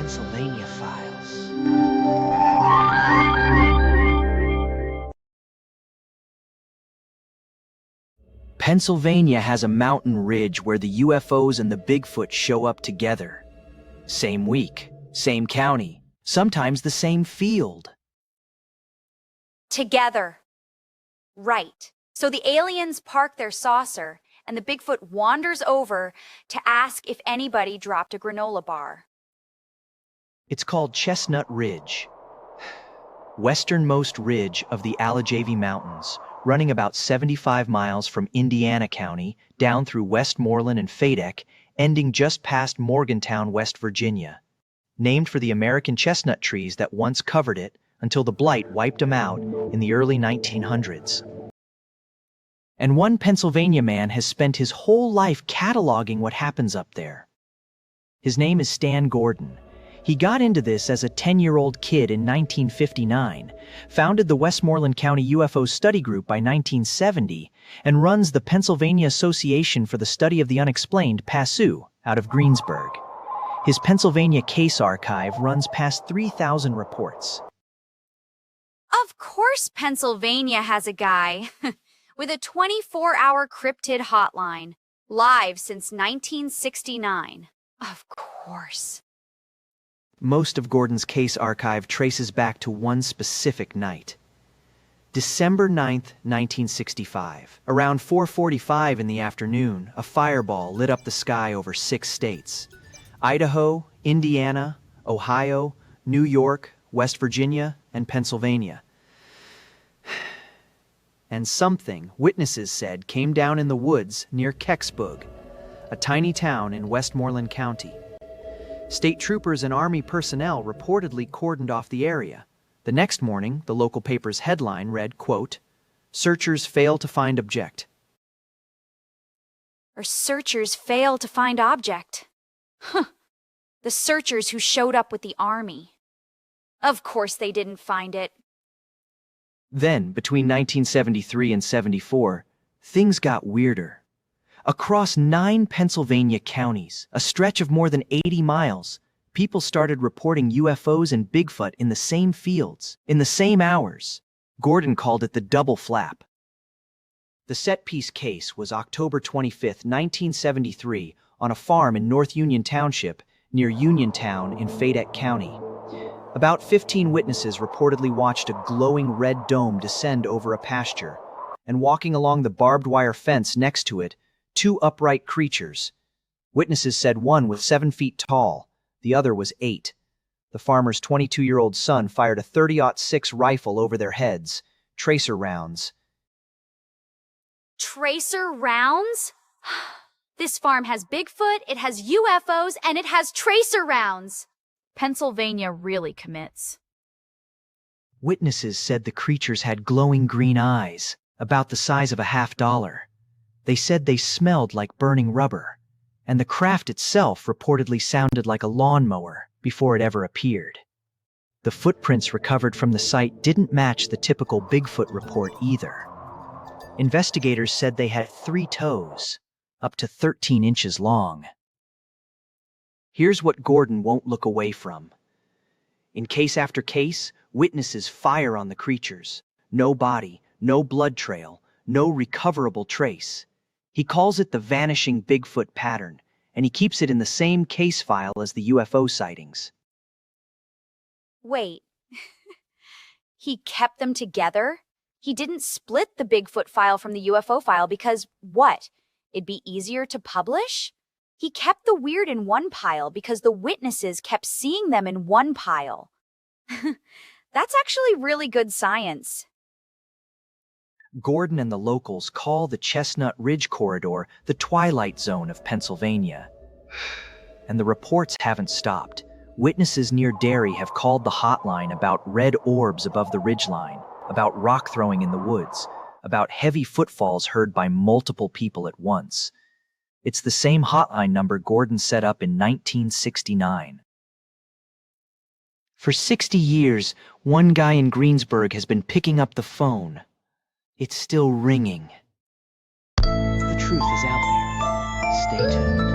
Pennsylvania Files. Pennsylvania has a mountain ridge where the UFOs and the Bigfoot show up together. Same week, same county, sometimes the same field. Together. Right. So the aliens park their saucer, and the Bigfoot wanders over to ask if anybody dropped a granola bar. It's called Chestnut Ridge, westernmost ridge of the Allegheny Mountains, running about 75 miles from Indiana County down through Westmoreland and Fayette, ending just past Morgantown, West Virginia. Named for the American chestnut trees that once covered it until the blight wiped them out in the early 1900s. And one Pennsylvania man has spent his whole life cataloging what happens up there. His name is Stan Gordon. He got into this as a 10-year-old kid in 1959, founded the Westmoreland County UFO Study Group by 1970, and runs the Pennsylvania Association for the Study of the Unexplained, PASU, out of Greensburg. His Pennsylvania case archive runs past 3,000 reports. Of course Pennsylvania has a guy with a 24-hour cryptid hotline, live since 1969. Of course. Most of Gordon's case archive traces back to one specific night. December 9th, 1965. Around 4:45 in the afternoon, a fireball lit up the sky over 6 states: Idaho, Indiana, Ohio, New York, West Virginia, and Pennsylvania. And something, witnesses said, came down in the woods near Casebook, a tiny town in Westmoreland County. State troopers and Army personnel reportedly cordoned off the area. The next morning, the local paper's headline read, quote, "Searchers fail to find object." Or searchers fail to find object. Huh. The searchers who showed up with the Army. Of course they didn't find it. Then, between 1973 and 74, things got weirder. Across 9 Pennsylvania counties, a stretch of more than 80 miles, people started reporting UFOs and Bigfoot in the same fields, in the same hours. Gordon called it the double flap. The set-piece case was October 25, 1973, on a farm in North Union Township, near Uniontown in Fayette County. About 15 witnesses reportedly watched a glowing red dome descend over a pasture, and walking along the barbed wire fence next to it, 2 upright creatures. Witnesses said one was 7 feet tall, the other was 8. The farmer's 22-year-old son fired a .30-06 rifle over their heads, tracer rounds. Tracer rounds? This farm has Bigfoot, it has UFOs, and it has tracer rounds. Pennsylvania really commits. Witnesses said the creatures had glowing green eyes, about the size of a $50. They said they smelled like burning rubber, and the craft itself reportedly sounded like a lawnmower before it ever appeared. The footprints recovered from the site didn't match the typical Bigfoot report either. Investigators said they had 3 toes, up to 13 inches long. Here's what Gordon won't look away from. In case after case, witnesses fire on the creatures. No body, no blood trail, no recoverable trace. He calls it the vanishing Bigfoot pattern, and he keeps it in the same case file as the UFO sightings. Wait. He kept them together? He didn't split the Bigfoot file from the UFO file because, what? It'd be easier to publish? He kept the weird in one pile because the witnesses kept seeing them in one pile. That's actually really good science. Gordon and the locals call the Chestnut Ridge corridor the Twilight Zone of Pennsylvania. And the reports haven't stopped. Witnesses near Derry have called the hotline about red orbs above the ridgeline, about rock throwing in the woods, about heavy footfalls heard by multiple people at once. It's the same hotline number Gordon set up in 1969. For 60 years, one guy in Greensburg has been picking up the phone. It's still ringing. The truth is out there. Stay tuned.